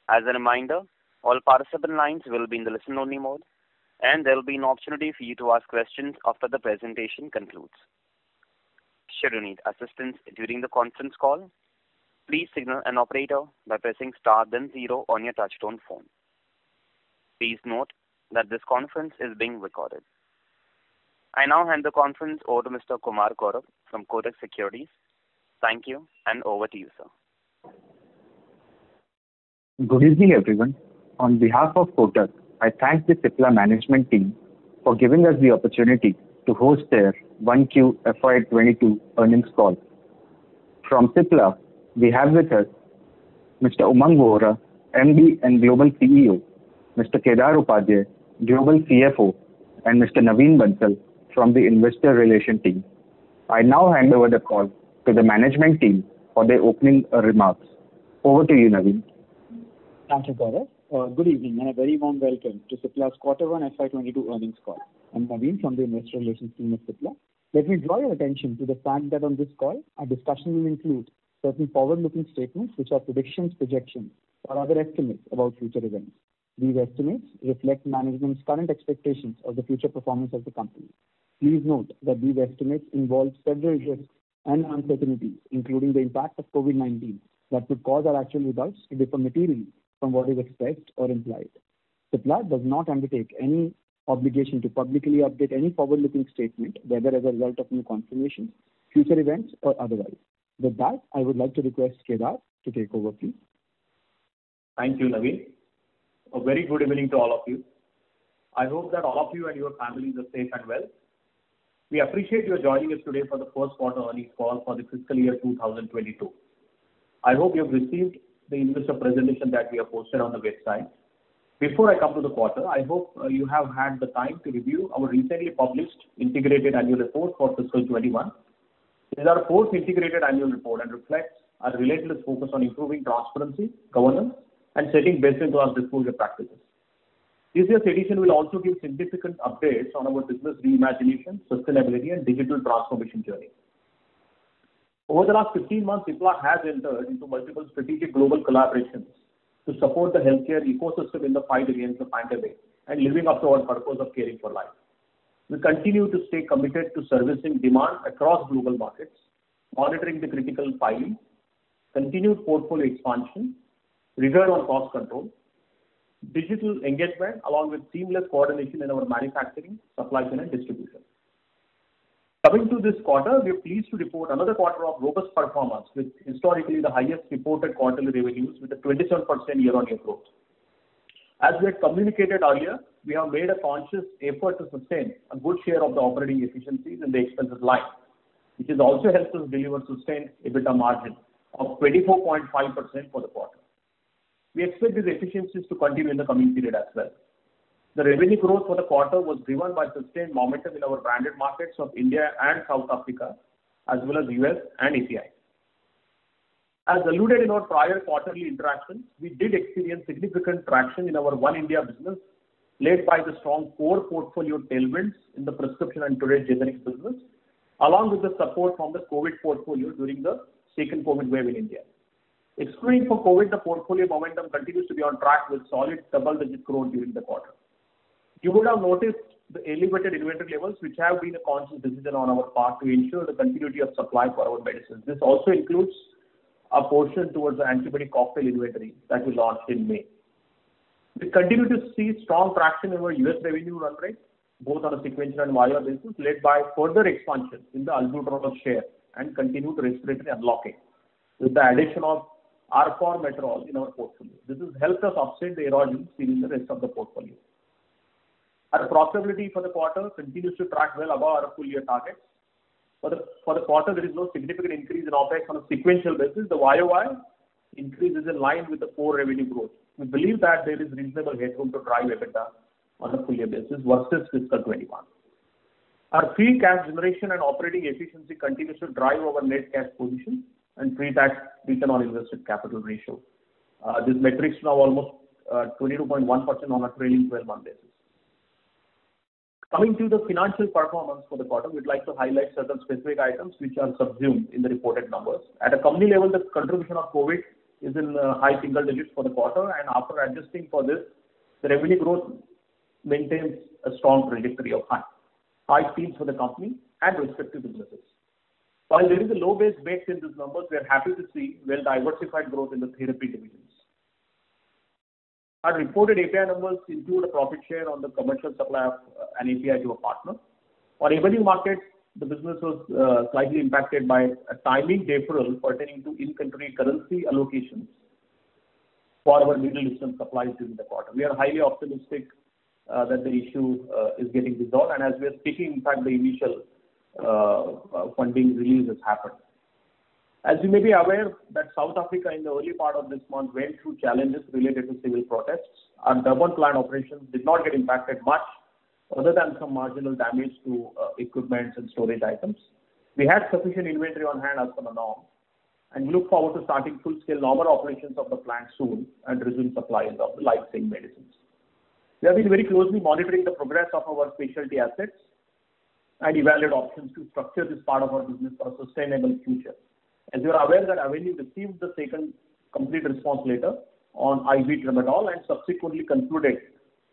As a reminder, all participant lines will be in the listen-only mode, and there will be an opportunity for you to ask questions after the presentation concludes. Should you need assistance during the conference call, please signal an operator by pressing star then 0 on your touchtone phone. Please note that this conference is being recorded. I now hand the conference over to Mr. Kumar Gaurav from Kotak Securities. Thank you, and over to you, sir. Good evening, everyone. On behalf of Kotak, I thank the Cipla management team for giving us the opportunity to host their 1Q FY22 earnings call. From Cipla, we have with us Mr. Umang Vohra, MD and Global CEO, Mr. Kedar Upadhyay, Global CFO, and Mr. Naveen Bansal from the Investor Relation team. I now hand over the call to the management team for their opening remarks. Over to you, Naveen. Thank you, Gaurav. Good evening and a very warm welcome to Cipla's Q1 FY22 earnings call. I'm Naveen from the Investor Relations team of Cipla. Let me draw your attention to the fact that on this call, our discussion will include certain forward-looking statements which are predictions, projections, or other estimates about future events. These estimates reflect management's current expectations of the future performance of the company. Please note that these estimates involve several risks and uncertainties, including the impact of COVID-19, that could cause our actual results to differ materially from what is expressed or implied. Cipla does not undertake any obligation to publicly update any forward-looking statement, whether as a result of new confirmations, future events, or otherwise. With that, I would like to request Kedar to take over, please. Thank you, Naveen. A very good evening to all of you. I hope that all of you and your families are safe and well. We appreciate your joining us today for the first quarter earnings call for the fiscal year 2022. I hope you have received the investor presentation that we have posted on the website. Before I come to the quarter, I hope you have had the time to review our recently published integrated annual report for fiscal 21. It is our fourth integrated annual report and reflects our relentless focus on improving transparency, governance, and setting best-in-class disclosure practices. This year's edition will also give significant updates on our business reimagination, sustainability, and digital transformation journey. Over the last 15 months, Cipla has entered into multiple strategic global collaborations to support the healthcare ecosystem in the fight against the pandemic and living up to our purpose of caring for life. We continue to stay committed to servicing demand across global markets, monitoring the critical filings, continued portfolio expansion, rigor on cost control, digital engagement, along with seamless coordination in our manufacturing, supply chain, and distribution. Coming to this quarter, we are pleased to report another quarter of robust performance with historically the highest reported quarterly revenues with a 27% year-on-year growth. As we had communicated earlier, we have made a conscious effort to sustain a good share of the operating efficiencies in the expenses line, which has also helped us deliver sustained EBITDA margin of 24.5% for the quarter. We expect these efficiencies to continue in the coming period as well. The revenue growth for the quarter was driven by sustained momentum in our branded markets of India and South Africa, as well as US and API. As alluded in our prior quarterly interactions, we did experience significant traction in our One India business, led by the strong core portfolio tailwinds in the prescription and today's generics business, along with the support from the COVID portfolio during the second COVID wave in India. Excluding for COVID, the portfolio momentum continues to be on track with solid double-digit growth during the quarter. You would have noticed the elevated inventory levels, which have been a conscious decision on our part to ensure the continuity of supply for our medicines. This also includes a portion towards the antibiotic cocktail inventory that we launched in May. We continue to see strong traction in our US revenue run rate, both on a sequential and YoY basis, led by further expansion in the albuterol share and continued respiratory unlocking with the addition of arformoterol in our portfolio. This has helped us offset the erosion seen in the rest of the portfolio. Our profitability for the quarter continues to track well above our full year targets. For the quarter, there is no significant increase in OPEX on a sequential basis. The YoY increase is in line with the core revenue growth. We believe that there is reasonable headroom to drive EBITDA on a full year basis versus fiscal 21. Our free cash generation and operating efficiency continues to drive our net cash position and pre-tax return on invested capital ratio. This metrics now almost 22.1% on a trailing 12-month basis. Coming to the financial performance for the quarter, we'd like to highlight certain specific items which are subsumed in the reported numbers. At a company level, the contribution of COVID is in high single digits for the quarter, and after adjusting for this, the revenue growth maintains a strong trajectory of high teens for the company and respective businesses. While there is a low base baked in these numbers, we are happy to see well-diversified growth in the therapy divisions. Our reported API numbers include a profit share on the commercial supply of an API to a partner. On emerging markets, the business was slightly impacted by a timing deferral pertaining to in-country currency allocations for our Middle Eastern supplies during the quarter. We are highly optimistic that the issue is getting resolved, and as we are speaking, in fact, the initial funding release has happened. As you may be aware that South Africa in the early part of this month went through challenges related to civil protests. Our Durban plant operations did not get impacted much other than some marginal damage to equipment and storage items. We had sufficient inventory on hand as per the norm, and we look forward to starting full-scale normal operations of the plant soon and resume supplies of the life-saving medicines. We have been very closely monitoring the progress of our specialty assets and evaluate options to structure this part of our business for a sustainable future. As you are aware that Avenue received the second complete response letter on IV tramadol and subsequently concluded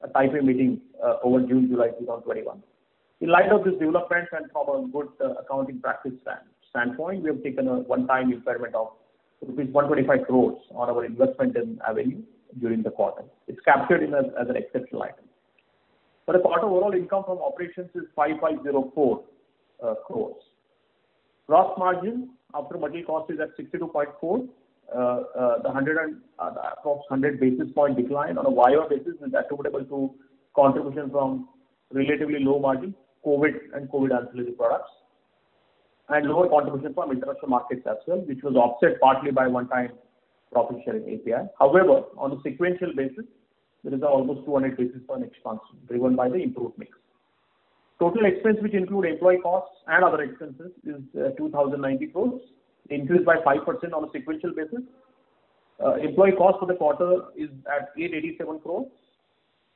a Type A meeting over June-July 2021. In light of this development and from a good accounting practice standpoint, we have taken a one-time impairment of rupees 125 crores on our investment in Avenue during the quarter. It's captured as an exceptional item. For the quarter, overall income from operations is 5504 crores. Gross margin after material cost is at 62.4. The 100 basis point decline on a YoY basis is attributable to contribution from relatively low margin COVID and COVID ancillary products, and lower contribution from international markets as well, which was offset partly by one-time profit sharing API. However, on a sequential basis, there is almost 200 basis point expansion driven by the improved mix. Total expense, which include employee costs and other expenses, is 2,090 crores, increased by 5% on a sequential basis. Employee cost for the quarter is at 887 crores,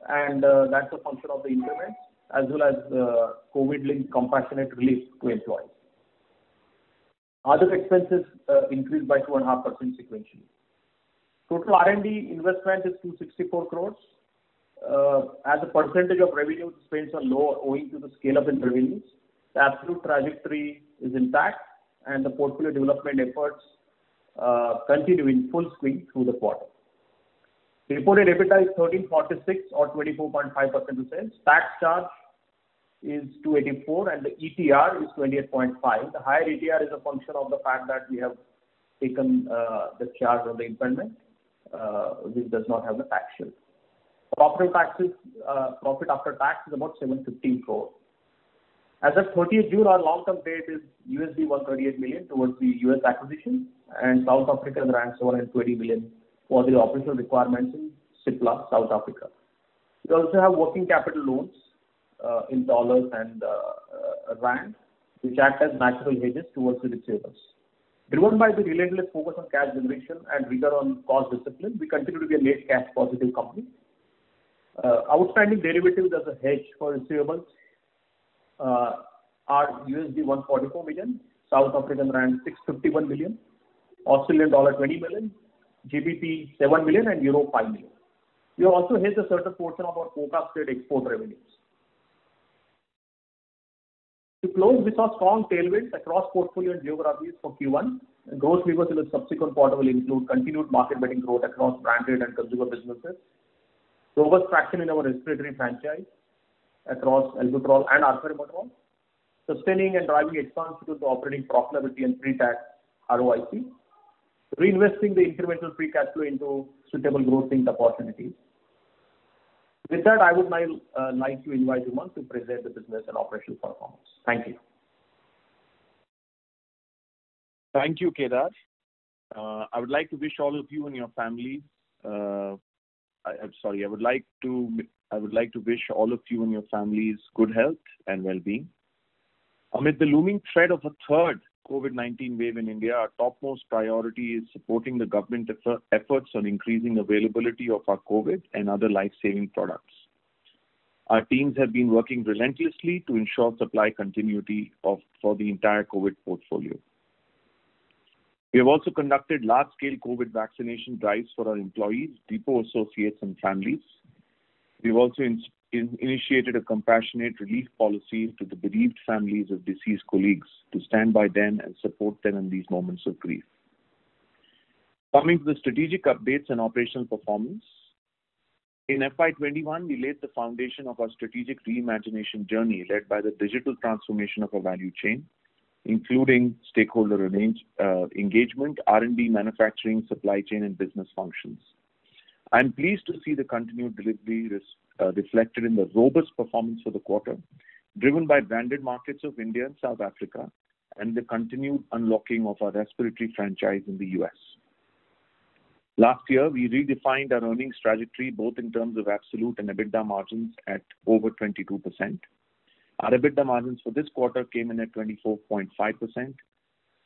and that's a function of the increments as well as COVID-linked compassionate relief to employees. Other expenses increased by 2.5% sequentially. Total R&D investment is 264 crores. As a percentage of revenue, the spends are low owing to the scale-up in revenues. The absolute trajectory is intact, and the portfolio development efforts continue in full swing through the quarter. The reported EBITDA is 1346 or 24.5% of sales. Tax charge is 284 and the ETR is 28.5. The higher ETR is a function of the fact that we have taken the charge on the impairment, which does not have the tax shield. Profit after tax is about 715 crores. As of 30th June, our long-term debt is $138 million towards the US acquisition, and South African rand 720 million for the operational requirements in Cipla, South Africa. We also have working capital loans in dollars and rand, which act as natural hedges towards the receivables. Driven by the relentless focus on cash generation and rigor on cost discipline, we continue to be a net cash positive company. Outstanding derivatives as a hedge for receivables are $144 million, South African rand 651 million, Australian dollar 20 million, GBP 7 million, and Euro 5 million. We have also hedged a certain portion of our forecasted export revenues. To close, we saw strong tailwinds across portfolio and geographies for Q1. Growth levers in the subsequent quarter will include continued market-beating growth across branded and consumer businesses, robust traction in our respiratory franchise across albuterol and arformoterol, sustaining and driving expansion to operating profitability and pre-tax ROIC, reinvesting the incremental free cash flow into suitable growth-linked opportunities. With that, I would now like to invite Umang to present the business and operational performance. Thank you. Thank you, Kedar. I would like to wish all of you and your families. I would like to wish all of you and your families good health and well-being. Amid the looming threat of a third COVID-19 wave in India, our topmost priority is supporting the government efforts on increasing availability of our COVID and other life-saving products. Our teams have been working relentlessly to ensure supply continuity for the entire COVID portfolio. We have also conducted large-scale COVID vaccination drives for our employees, depot associates, and families. We've also initiated a compassionate relief policy to the bereaved families of deceased colleagues to stand by them and support them in these moments of grief. Coming to the strategic updates and operational performance. In FY21, we laid the foundation of our strategic reimagination journey led by the digital transformation of our value chain, including stakeholder engagement, R&D, manufacturing, supply chain, and business functions. I'm pleased to see the continued delivery reflected in the robust performance for the quarter, driven by branded markets of India and South Africa, and the continued unlocking of our respiratory franchise in the US. Last year, we redefined our earnings trajectory both in terms of absolute and EBITDA margins at over 22%. Our EBITDA margins for this quarter came in at 24.5%,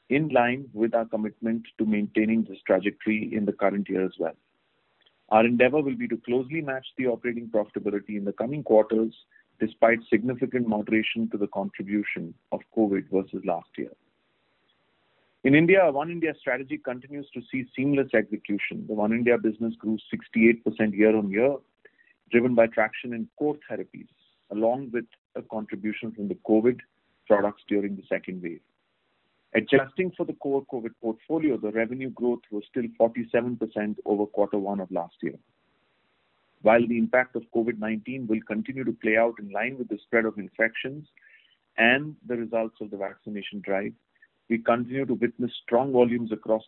in line with our commitment to maintaining this trajectory in the current year as well. Our endeavor will be to closely match the operating profitability in the coming quarters, despite significant moderation to the contribution of COVID versus last year. In India, our One India strategy continues to see seamless execution. The One India business grew 68% year-on-year, driven by traction in core therapies, along with a contribution from the COVID products during the second wave. Adjusting for the core COVID portfolio, the revenue growth was still 47% over quarter one of last year. While the impact of COVID-19 will continue to play out in line with the spread of infections and the results of the vaccination drive, we continue to witness strong volumes across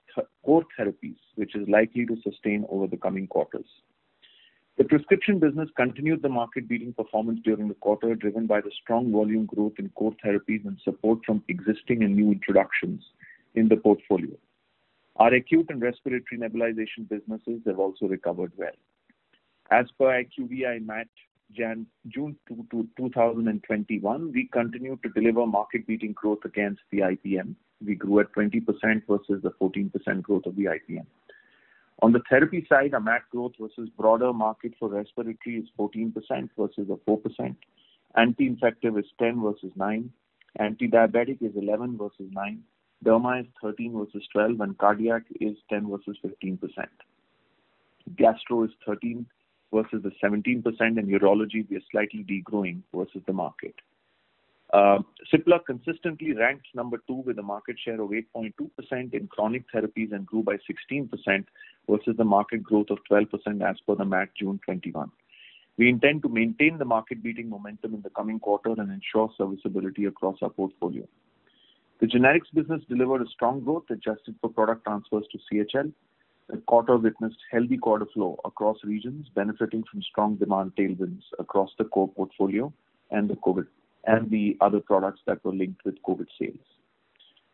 core therapies, which is likely to sustain over the coming quarters. The prescription business continued the market-beating performance during the quarter, driven by the strong volume growth in core therapies and support from existing and new introductions in the portfolio. Our acute and respiratory nebulization businesses have also recovered well. As per IQVIA MAT June 2021, we continue to deliver market-beating growth against the IPM. We grew at 20% versus the 14% growth of the IPM. On the therapy side, our MAT growth versus broader market for respiratory is 14% versus the 4%. Anti-infective is 10 versus 9. Anti-diabetic is 11 versus 9. Derma is 13 versus 12, and cardiac is 10 versus 15%. Gastro is 13 versus the 17%, and urology we are slightly degrowing versus the market. Cipla consistently ranks number 2 with a market share of 8.2% in chronic therapies and grew by 16% versus the market growth of 12% as per the MAT June 21. We intend to maintain the market-beating momentum in the coming quarter and ensure serviceability across our portfolio. The generics business delivered a strong growth adjusted for product transfers to CHL. The quarter witnessed healthy quarter flow across regions, benefiting from strong demand tailwinds across the core portfolio and the other products that were linked with COVID sales.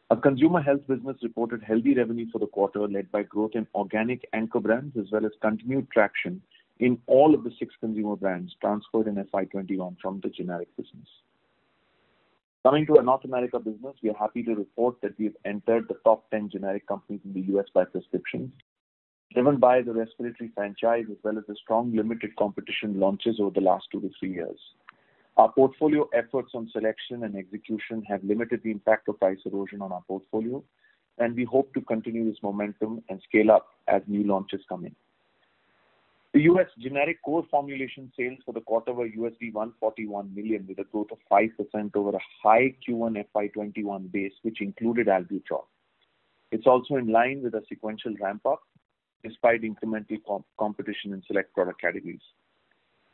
Our consumer health business reported healthy revenue for the quarter, led by growth in organic anchor brands as well as continued traction in all of the 6 consumer brands transferred in FY21 from the generic business. Coming to our North America business, we are happy to report that we have entered the top 10 generic companies in the US by prescriptions, driven by the respiratory franchise as well as the strong limited competition launches over the last 2 to 3 years. Our portfolio efforts on selection and execution have limited the impact of price erosion on our portfolio, and we hope to continue this momentum and scale up as new launches come in. The US generic core formulation sales for the quarter were $141 million, with a growth of 5% over a high Q1 FY21 base, which included albuterol. It's also in line with a sequential ramp-up, despite incremental competition in select product categories.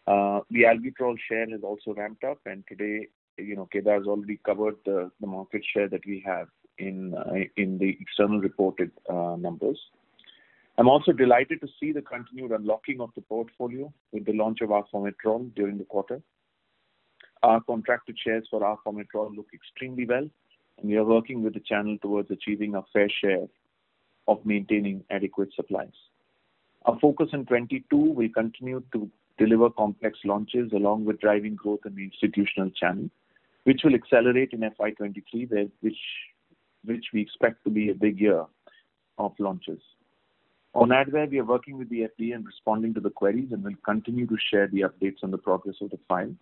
The albuterol share has also ramped up, and today, Kedar has already covered the market share that we have in the external reported numbers. I'm also delighted to see the continued unlocking of the portfolio with the launch of Arformoterol during the quarter. Our contracted shares for Arformoterol look extremely well, and we are working with the channel towards achieving a fair share of maintaining adequate supplies. Our focus in 22 will continue to deliver complex launches along with driving growth in the institutional channel, which will accelerate in FY23, which we expect to be a big year of launches. On Advair, we are working with the FDA and responding to the queries, and will continue to share the updates on the progress of the file.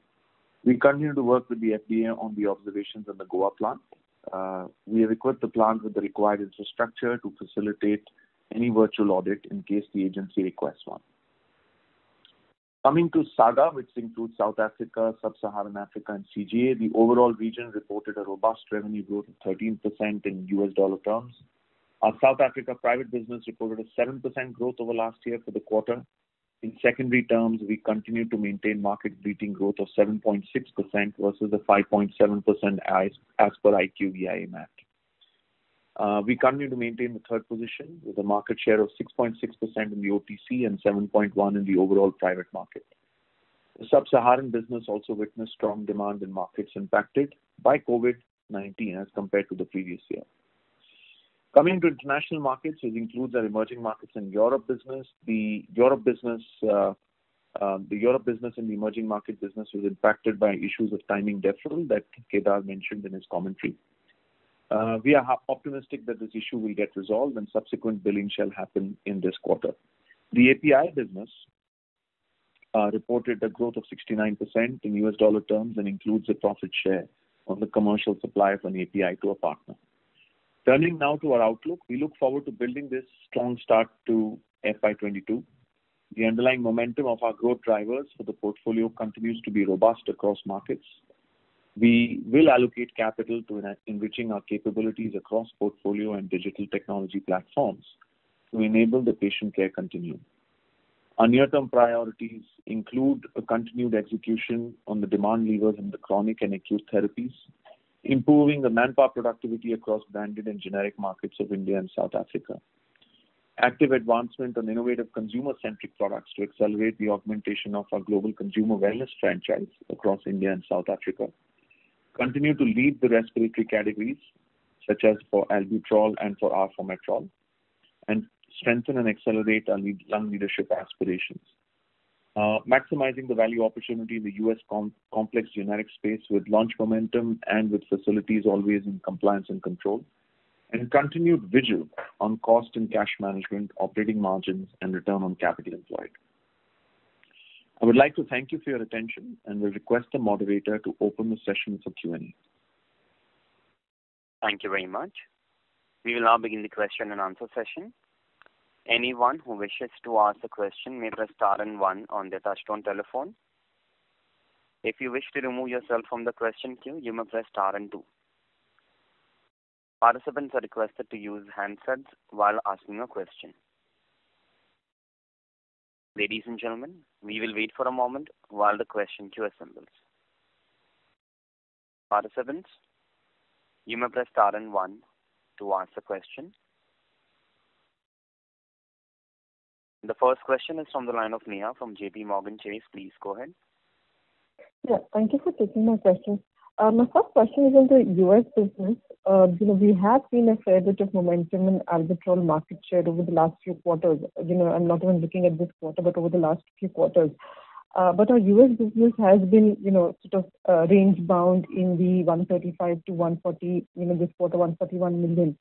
We continue to work with the FDA on the observations on the Goa plant. We have equipped the plant with the required infrastructure to facilitate any virtual audit in case the agency requests one. Coming to SAGA, which includes South Africa, Sub-Saharan Africa, and CGA, the overall region reported a robust revenue growth of 13% in US dollar terms. Our South Africa private business reported a 7% growth over last year for the quarter. In secondary terms, we continue to maintain market-beating growth of 7.6% versus the 5.7% as per IQVIA MAT. We continue to maintain the third position with a market share of 6.6% in the OTC and 7.1% in the overall private market. The Sub-Saharan business also witnessed strong demand in markets impacted by COVID-19 as compared to the previous year. Coming to international markets, which includes our emerging markets and Europe business, the Europe business and the emerging market business was impacted by issues of timing deferral that Kedar mentioned in his commentary. We are optimistic that this issue will get resolved and subsequent billing shall happen in this quarter. The API business reported a growth of 69% in US dollar terms and includes a profit share on the commercial supply of an API to a partner. Turning now to our outlook, we look forward to building this strong start to FY22. The underlying momentum of our growth drivers for the portfolio continues to be robust across markets. We will allocate capital to enriching our capabilities across portfolio and digital technology platforms to enable the patient care continuum. Our near-term priorities include a continued execution on the demand levers in the chronic and acute therapies, improving the manpower productivity across branded and generic markets of India and South Africa, active advancement on innovative consumer-centric products to accelerate the augmentation of our global consumer wellness franchise across India and South Africa, continue to lead the respiratory categories such as for albuterol and for arformoterol, and strengthen and accelerate our lung leadership aspirations. Maximizing the value opportunity in the US complex generic space with launch momentum and with facilities always in compliance and control, and continued vigil on cost and cash management, operating margins, and return on capital employed. I would like to thank you for your attention and will request the moderator to open the session for Q&A. Thank you very much. We will now begin the question and answer session. Anyone who wishes to ask a question may press star and one on their touchtone telephone. If you wish to remove yourself from the question queue, you may press star and two. Participants are requested to use handsets while asking a question. Ladies and gentlemen, we will wait for a moment while the question queue assembles. Participants, you may press star and one to ask a question. The first question is from the line of Neha from JP Morgan Chase. Please go ahead. Yeah, thank you for taking my question. My first question is on the US business. We have seen a fair bit of momentum in albuterol market share over the last few quarters. I'm not even looking at this quarter, but over the last few quarters. But our US business has been, sort of range bound in the 135 to 140, this quarter 141 million.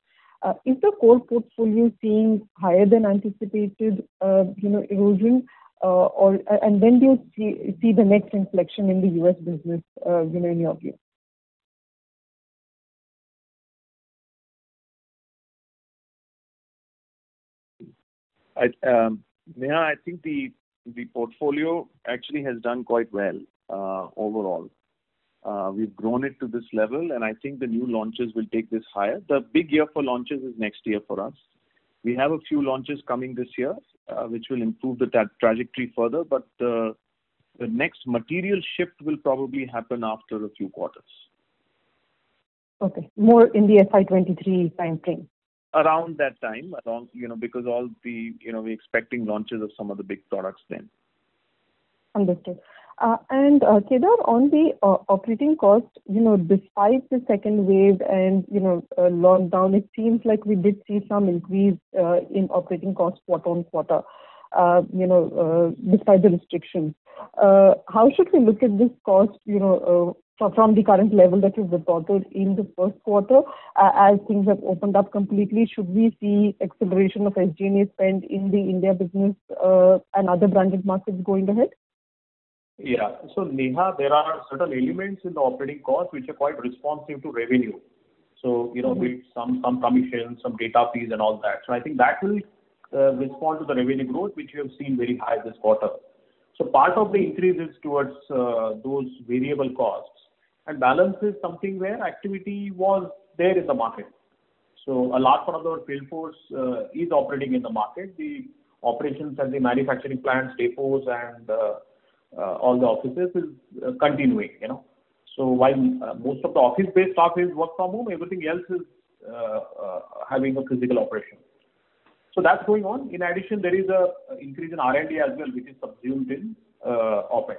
Is the core portfolio seeing higher than anticipated, erosion, and when do you see the next inflection in the US business, in your view? Neha, I think the portfolio actually has done quite well overall. We've grown it to this level, and I think the new launches will take this higher. The big year for launches is next year for us. We have a few launches coming this year, which will improve the trajectory further, but the next material shift will probably happen after a few quarters. Okay, more in the FY23 time frame. Around that time, because all the, we're expecting launches of some of the big products then. Understood. And Kedar, on the operating cost, despite the second wave and, lockdown, it seems like we did see some increase in operating costs quarter on quarter, despite the restrictions. How should we look at this cost, from the current level that you've reported in the first quarter, as things have opened up completely? Should we see acceleration of SG&A spend in the India business and other branded markets going ahead? Yeah. So Neha, there are certain elements in the operating cost which are quite responsive to revenue. So, with some commissions, some data fees and all that. So I think that will respond to the revenue growth, which we have seen very high this quarter. So part of the increase is towards those variable costs, and balance is something where activity was there in the market. So a large part of our field force is operating in the market. The operations at the manufacturing plants, depots, and all the offices is continuing. So while most of the office-based staff is work from home, everything else is having a physical operation. So that's going on. In addition, there is a increase in R&D as well, which is subsumed in OPEX.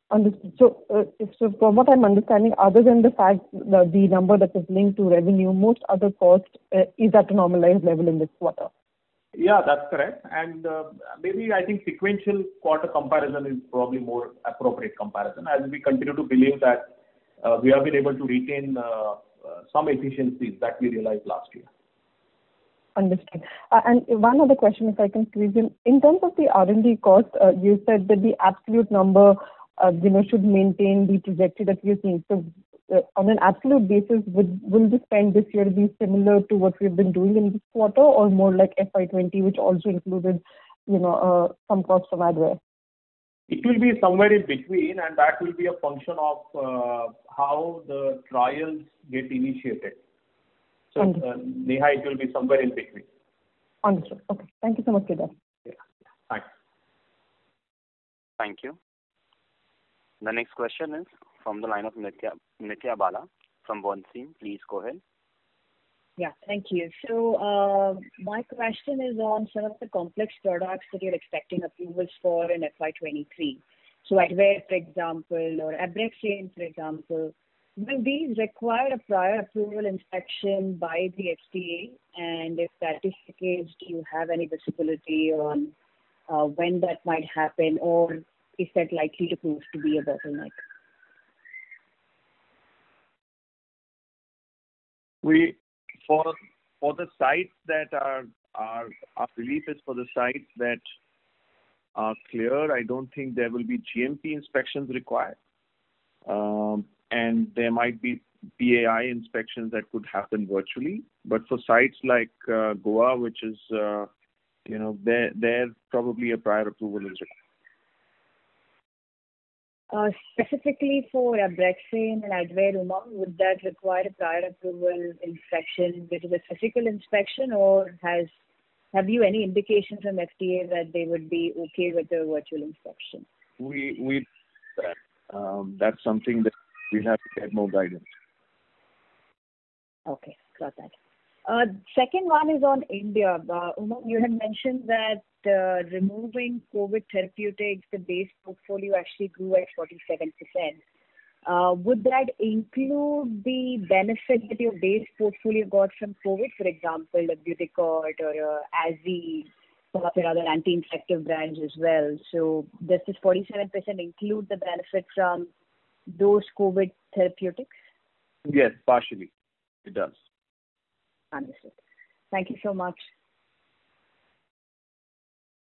Understood. So from what I'm understanding, other than the fact that the number that is linked to revenue, most other cost is at a normalized level in this quarter. Yeah, that's correct. And maybe I think sequential quarter comparison is probably more appropriate comparison, as we continue to believe that we have been able to retain some efficiencies that we realized last year. Understood. And one other question, if I can squeeze in. In terms of the R&D cost, you said that the absolute number, should maintain the trajectory that we are seeing. So, on an absolute basis, will the spend this year be similar to what we've been doing in this quarter, or more like FY20, which also included, some cost from Advair? It will be somewhere in between, and that will be a function of how the trials get initiated. So, Neha, it will be somewhere in between. Understood. Okay. Thank you so much, Kedar. Yeah. Thanks. Thank you. The next question is from the line of Nitya Bala from Bernstein. Please go ahead. Yeah, thank you. So my question is on some of the complex products that you're expecting approvals for in FY23. So Advair, for example, or Abraxane, for example. Will these require a prior approval inspection by the FDA? And if that is the case, do you have any visibility on when that might happen, or is that likely to prove to be a bottleneck? For the sites that are our belief is for the sites that are clear, I don't think there will be GMP inspections required. And there might be PAI inspections that could happen virtually. But for sites like Goa, which is, there probably a prior approval is required. Specifically for Abraxane and Advair, Umang, would that require a prior approval inspection, which is a physical inspection, or have you any indications from FDA that they would be okay with the virtual inspection? That's something that we'll have to get more guidance. Okay, got that. Second one is on India. Umang, you had mentioned that removing COVID therapeutics, the base portfolio actually grew at 47%. Would that include the benefit that your base portfolio got from COVID, for example, a Buticort or Azee, some of your other anti-infective brands as well? So does this 47% include the benefit from those COVID therapeutics? Yes, partially. It does. Understood. Thank you so much.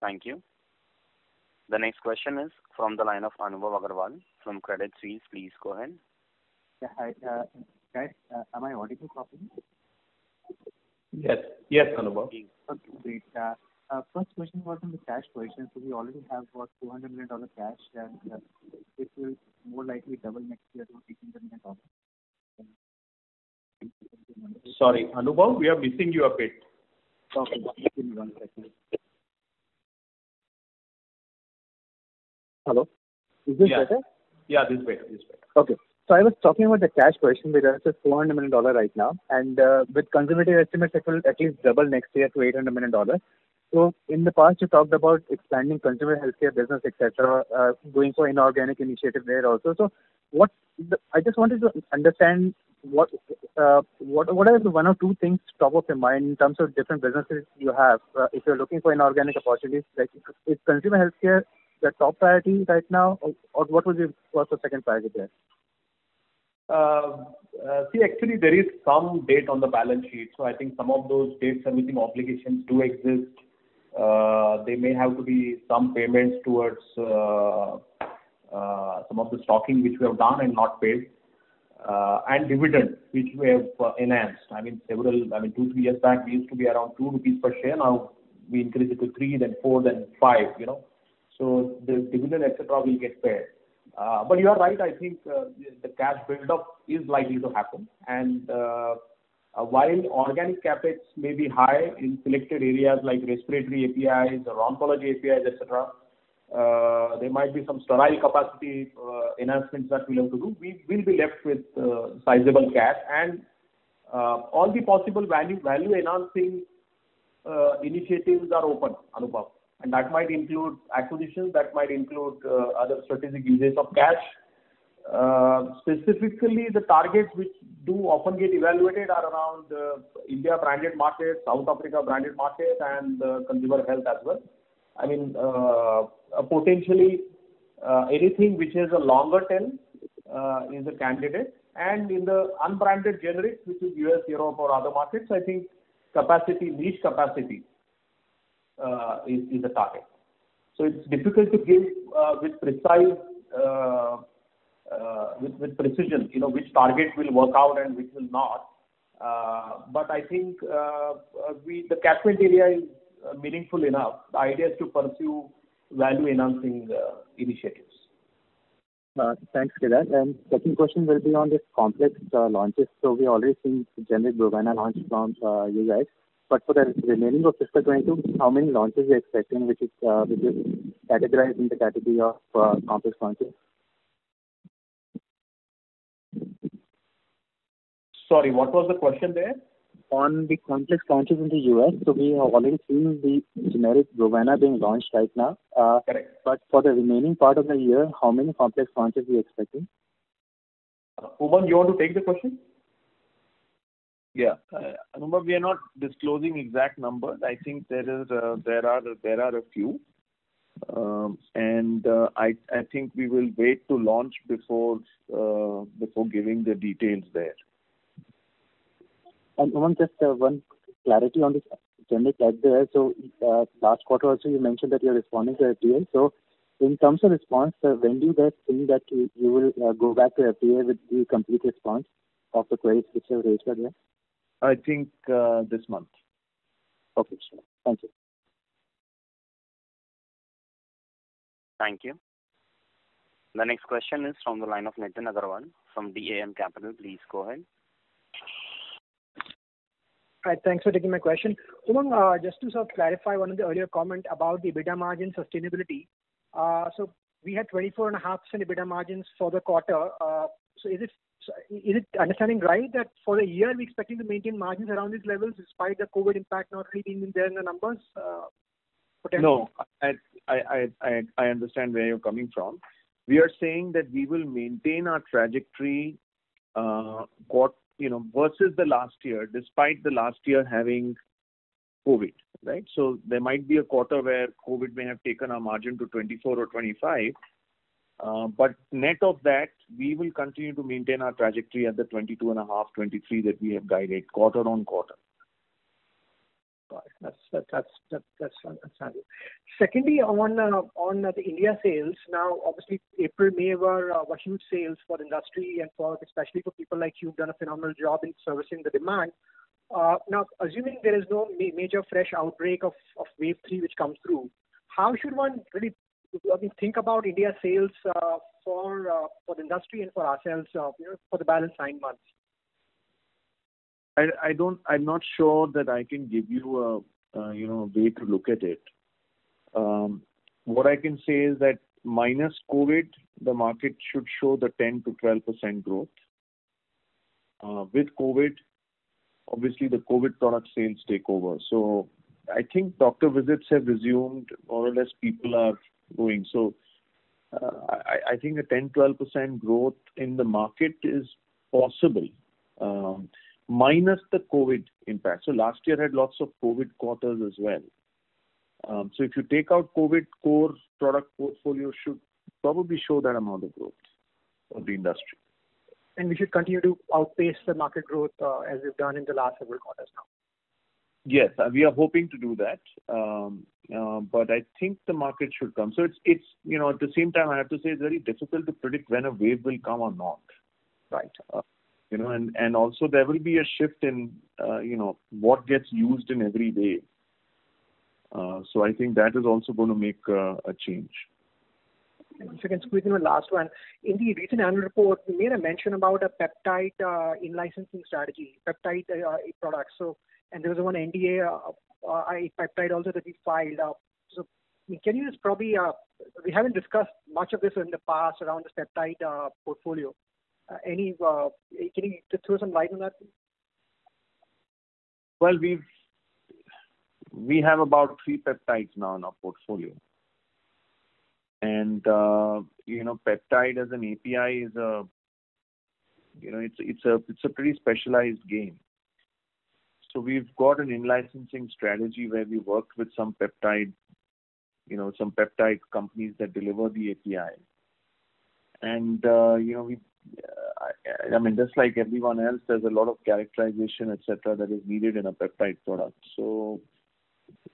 Thank you. The next question is from the line of Anubhav Agarwal from Credit Suisse. Please go ahead. Yeah, hi. Guys, am I audible properly? Yes, Anubhav. Okay, great. First question was on the cash position. So we already have about $200 million cash, and it will more likely double next year to $800 million. Sorry, Anubhav, we are missing you a bit. Okay, give me 1 second. Hello? Is this better? Yeah, this is better. Okay. So I was talking about the cash position with us is $400 million right now, and with conservative estimates, it will at least double next year to $800 million. So in the past, you talked about expanding consumer healthcare business, etc., going for inorganic initiative there also. So I just wanted to understand what are the 1 or 2 things top of your mind in terms of different businesses you have if you're looking for inorganic opportunities? Like, is consumer healthcare the top priority right now, or what would be the second priority there? Actually, there is some debt on the balance sheet. So I think some of those debt servicing obligations do exist. There may have to be some payments towards some of the stocking which we have done and not paid. and dividend, which we have enhanced. 2-3 years back, we used to be around 2 rupees per share. Now we increase it to 3, then 4, then 5, So the dividend, etc., will get paid. But you are right, I think the cash build-up is likely to happen. And while organic capex may be high in selected areas like respiratory APIs or oncology APIs, etc., there might be some sterile capacity enhancements that we'll have to do. We will be left with sizable cash, and all the possible value enhancing initiatives are open, Anubhav. And that might include acquisitions, that might include other strategic uses of cash. Specifically, the targets which do often get evaluated are around India branded market, South Africa branded market, and consumer health as well. Potentially anything which is a longer term is a candidate. And in the unbranded generics, which is US, Europe, or other markets, I think niche capacity is a target. So it's difficult to give with precision, which target will work out and which will not. But I think the catchment area is meaningful enough. The idea is to pursue value-enhancing initiatives. Thanks, Kedar. And second question will be on this complex launches. So we already seen generic Brovana launch from you guys. But for the remaining of fiscal 22, how many launches are you expecting, which is categorized in the category of complex launches? Sorry, what was the question there? On the complex launches in the US, so we have already seen the generic Brovana being launched right now. Correct. But for the remaining part of the year, how many complex launches are you expecting? Umang, you want to take the question? Yeah, Anubhav, we are not disclosing exact numbers. I think there are a few, and I think we will wait to launch before giving the details there. And Umang, just one clarity on this generic like there. So last quarter also you mentioned that you're responding to FDA. So in terms of response, when do you guys think that you will go back to FDA with the complete response of the queries which you raised earlier? I think this month. Okay, sure. Thank you. Thank you. The next question is from the line of Nitin Agarwal from DAM Capital. Please go ahead. Hi, thanks for taking my question. Umang, just to sort of clarify one of the earlier comment about the EBITDA margin sustainability. So we had 24.5% EBITDA margins for the quarter. So is it understanding right that for the year we're expecting to maintain margins around these levels despite the COVID impact not really being there in the numbers? No, I understand where you're coming from. We are saying that we will maintain our trajectory, versus the last year, despite the last year having COVID, right? So there might be a quarter where COVID may have taken our margin to 24 or 25. But net of that, we will continue to maintain our trajectory at the 22.5, 23 that we have guided quarter on quarter. Got it. That's understandable. Secondly, on the India sales, now obviously April, May were huge sales for the industry and especially for people like you who've done a phenomenal job in servicing the demand. Now, assuming there is no major fresh outbreak of wave 3 which comes through, how should one really think about India sales for the industry and for ourselves for the balance 9 months? I'm not sure that I can give you a way to look at it. What I can say is that minus COVID, the market should show the 10 to 12% growth. With COVID, obviously the COVID product sales take over. So I think doctor visits have resumed, more or less people are going. So I think a 10-12% growth in the market is possible. Minus the COVID impact. So last year had lots of COVID quarters as well. So if you take out COVID, core product portfolio should probably show that amount of growth of the industry. And we should continue to outpace the market growth as we've done in the last several quarters now. Yes, we are hoping to do that. But I think the market should come. So it's at the same time, I have to say it's very difficult to predict when a wave will come or not. Right. And also there will be a shift in, what gets used in every day. So I think that is also going to make a change. If you can squeeze in a last one. In the recent annual report, you made a mention about a peptide in-licensing strategy, peptide products. So, and there was one NDA peptide also that we filed. So, can you just probably, we haven't discussed much of this in the past around this peptide portfolio. Can you just throw some light on that? Well, we have about 3 peptides now in our portfolio. And, peptide as an API is it's a pretty specialized game. So we've got an in-licensing strategy where we worked with some peptide companies that deliver the API. And, just like everyone else, there's a lot of characterization, etc., that is needed in a peptide product. So,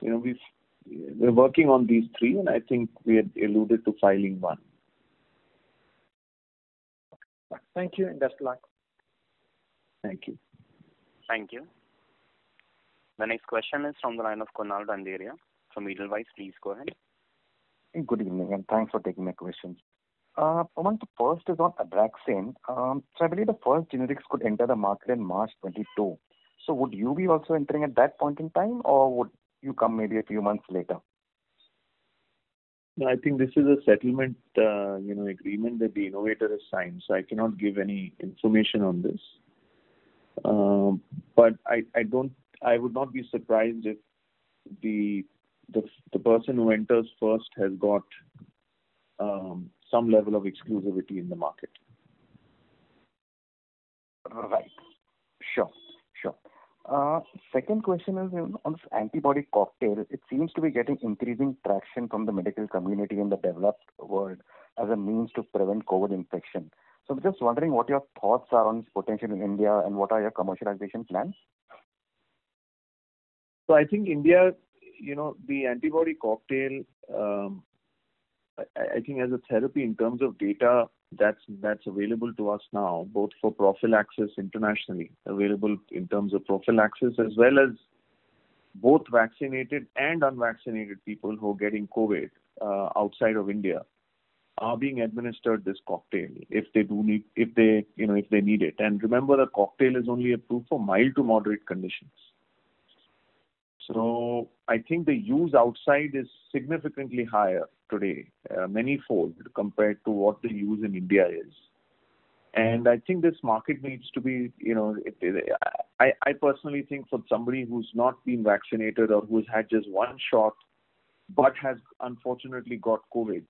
we're working on these 3, and I think we had alluded to filing 1. Thank you, and best of luck. Thank you. Thank you. The next question is from the line of Kunal Randeria from Edelweiss. Please go ahead. Good evening, and thanks for taking my questions. One, the first is on Abraxane. So I believe the first generics could enter the market in March 22. So would you be also entering at that point in time, or would you come maybe a few months later? No, I think this is a settlement, agreement that the innovator has signed. So I cannot give any information on this. But I would not be surprised if the person who enters first has got some level of exclusivity in the market. Right. Sure. Second question is on this antibody cocktail. It seems to be getting increasing traction from the medical community in the developed world as a means to prevent COVID infection. So I'm just wondering what your thoughts are on its potential in India and what are your commercialization plans? So I think India, the antibody cocktail, I think as a therapy in terms of data, that's available to us now, both for prophylaxis internationally, available in terms of prophylaxis, as well as both vaccinated and unvaccinated people who are getting COVID outside of India are being administered this cocktail if they need it. And remember, the cocktail is only approved for mild to moderate conditions. So I think the use outside is significantly higher today, manyfold compared to what the use in India is. And I think this market needs to be, I personally think for somebody who's not been vaccinated or who's had just one shot but has unfortunately got COVID,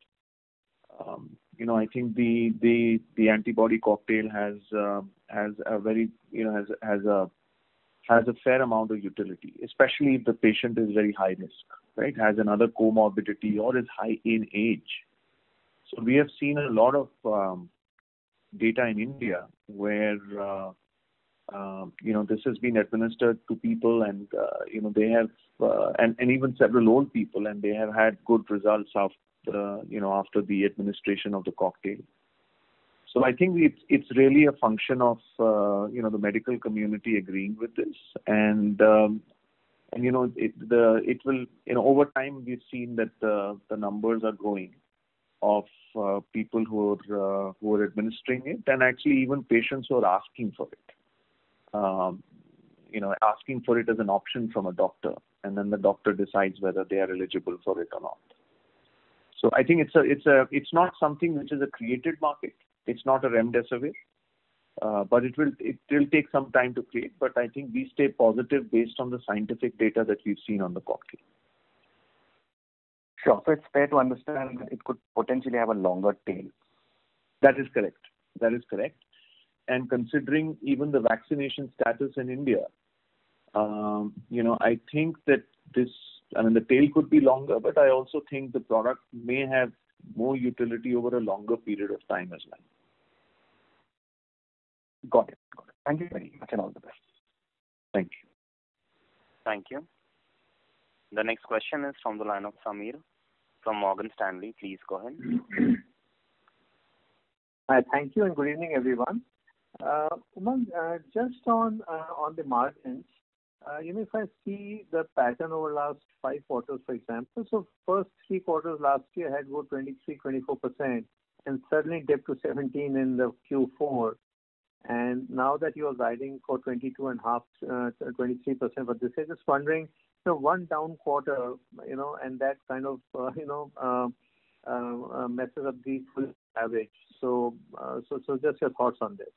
I think the antibody cocktail has a very, has a fair amount of utility, especially if the patient is very high risk, right? Has another comorbidity or is high in age. So we have seen a lot of data in India where this has been administered to people, and they have and even several old people, and they have had good results after the administration of the cocktail. So I think it's really a function of the medical community agreeing with this, and it will over time we've seen that the numbers are growing of people who are administering it, and actually even patients who are asking for it, asking for it as an option from a doctor, and then the doctor decides whether they are eligible for it or not. So I think it's not something which is a created market. It's not a remdesivir, but it will take some time to create. But I think we stay positive based on the scientific data that we've seen on the cocktail. Sure. So it's fair to understand that it could potentially have a longer tail. That is correct. And considering even the vaccination status in India, I think that the tail could be longer, but I also think the product may have more utility over a longer period of time as well. Got it. Thank you very much, and all the best. Thank you. Thank you. The next question is from the line of Samir from Morgan Stanley. Please go ahead. Hi, thank you, and good evening, everyone. Umang, just on the margins, if I see the pattern over last 5 quarters, for example, so first 3 quarters last year had go 23-24%, and suddenly dipped to 17 in the Q4. And now that you are guiding for 22.5, 23% for this year, just wondering, one down quarter, and that kind of, messes up the full average. So just your thoughts on this.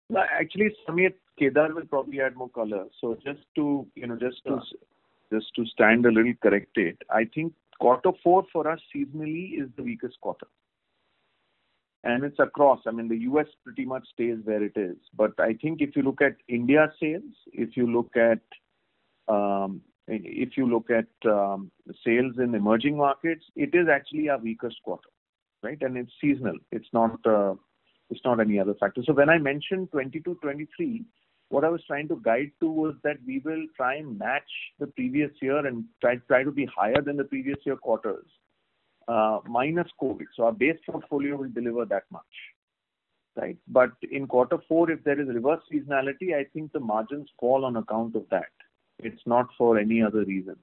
No, actually, Samir, Kedar will probably add more color. So just to stand a little corrected, I think quarter 4 for us seasonally is the weakest quarter. And it's across. I mean, the US pretty much stays where it is. But I think if you look at India sales, if you look at sales in emerging markets, it is actually our weakest quarter, right? And it's seasonal. It's not any other factor. So when I mentioned 22-23, what I was trying to guide to was that we will try and match the previous year and try to be higher than the previous year quarters, minus COVID. So our base portfolio will deliver that much, right? But in quarter 4, if there is reverse seasonality, I think the margins fall on account of that. It's not for any other reason.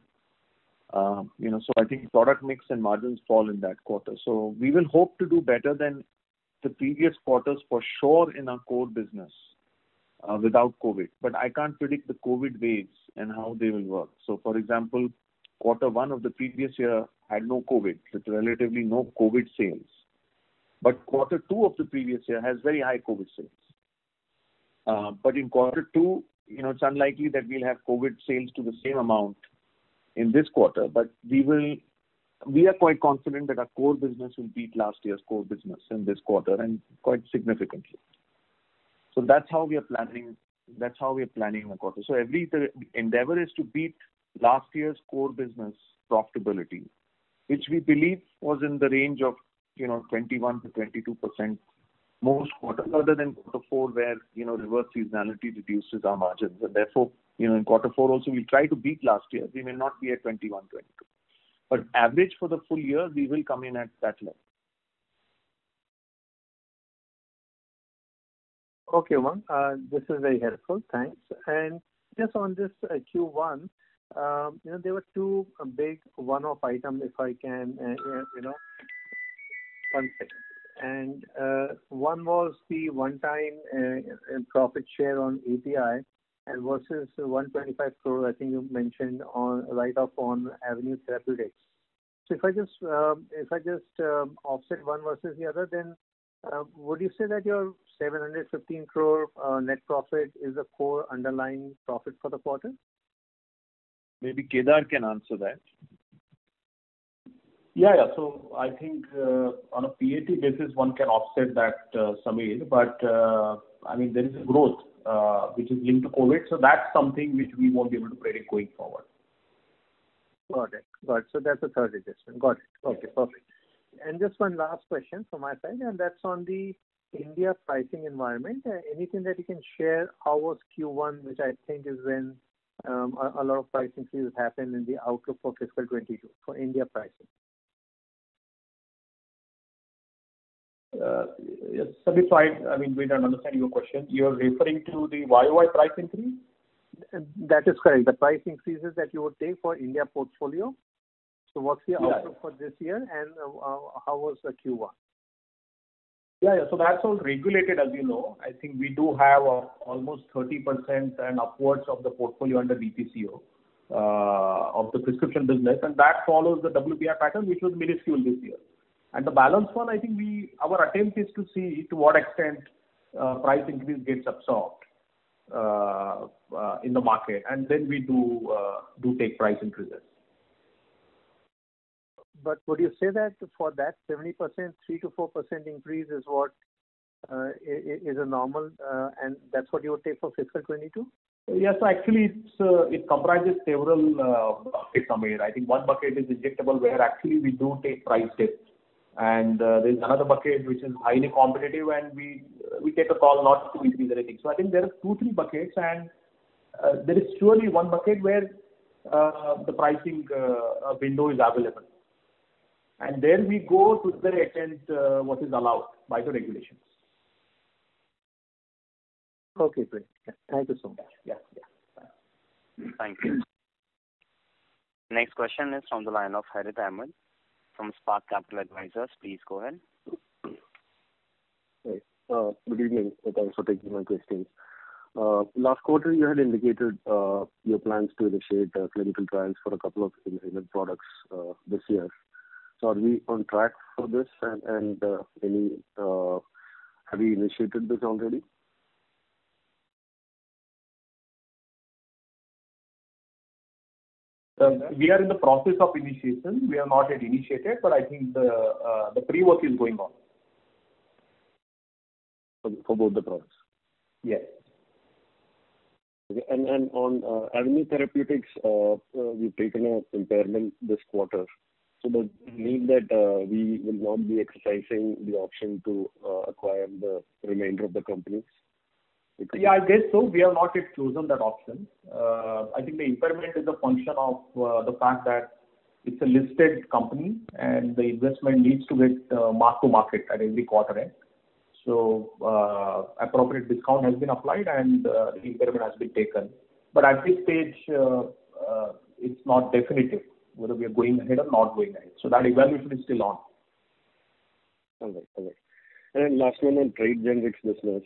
So I think product mix and margins fall in that quarter. So we will hope to do better than the previous quarters for sure in our core business without COVID. But I can't predict the COVID waves and how they will work. So for example, quarter 1 of the previous year had no COVID, with relatively no COVID sales. But quarter 2 of the previous year has very high COVID sales. But in quarter 2, it's unlikely that we'll have COVID sales to the same amount in this quarter. But we are quite confident that our core business will beat last year's core business in this quarter, and quite significantly. So that's how we are planning. That's how we are planning the quarter. So the endeavor is to beat last year's core business profitability, which we believe was in the range of 21 to 22% most quarters, other than quarter 4, where reverse seasonality reduces our margins, and therefore in quarter 4 also we'll try to beat last year. We may not be at 21, 22, but average for the full year we will come in at that level. Okay, Umang, this is very helpful. Thanks. And just on this Q1, there were 2 big one-off items, if I can, one second. And one was the one-time profit share on API, and versus 125 crore, I think you mentioned on write-off on Avenue Therapeutics. So if I just offset one versus the other, then would you say that your 715 crore net profit is a core underlying profit for the quarter? Maybe Kedar can answer that. Yeah. So I think on a PAT basis, one can offset that, Samir. But there is a growth which is linked to COVID. So that's something which we won't be able to predict going forward. Got it. So that's the third adjustment. Got it. Okay, perfect. And just one last question from my side, and that's on the India pricing environment. Anything that you can share? How was Q1, which I think is when a lot of price increases happen in the outlook for fiscal 22 for India pricing? Yes, Samir, we don't understand your question. You're referring to the YOY price increase? That is correct. The price increases that you would take for India portfolio. So what's the outlook for this year, and how was the Q1? Yeah. So that's all regulated, as you know. I think we do have almost 30% and upwards of the portfolio under DPCO of the prescription business, and that follows the WPI pattern, which was minuscule this year. And the balance one, I think our attempt is to see to what extent price increase gets absorbed in the market, and then we do take price increases. But would you say that for that 70%, 3 to 4% increase is what is a normal, and that's what you would take for fiscal 22? Yes, actually it comprises several buckets, Samir. I think one bucket is injectable, where actually we do take price dips, and there's another bucket which is highly competitive, and we take a call not to increase anything. So I think there are 2-3 buckets, and there is surely one bucket where the pricing window is available. And there we go to the extent what is allowed by the regulations. Okay, great. Yeah. Thank you so much. Yeah. Thank you. Next question is from the line of Harith Ahmed from Spark Capital Advisors. Please go ahead. Hey, good evening. Thanks for taking my questions. Last quarter, you had indicated your plans to initiate clinical trials for a couple of inhaled products this year. So are we on track for this? And have you initiated this already? We are in the process of initiation. We have not yet initiated, but I think the pre-work is going on. For both the products? Yes. Okay. And on Avenue Therapeutics, we've taken an impairment this quarter. So does it mean that we will not be exercising the option to acquire the remainder of the companies? Yeah, I guess so. We have not yet chosen that option. I think the impairment is a function of the fact that it's a listed company and the investment needs to get mark to market at every quarter end. So appropriate discount has been applied and the impairment has been taken. But at this stage, it's not definitive whether we are going ahead or not going ahead. So that evaluation is still on. All right. And then last one on trade generics business.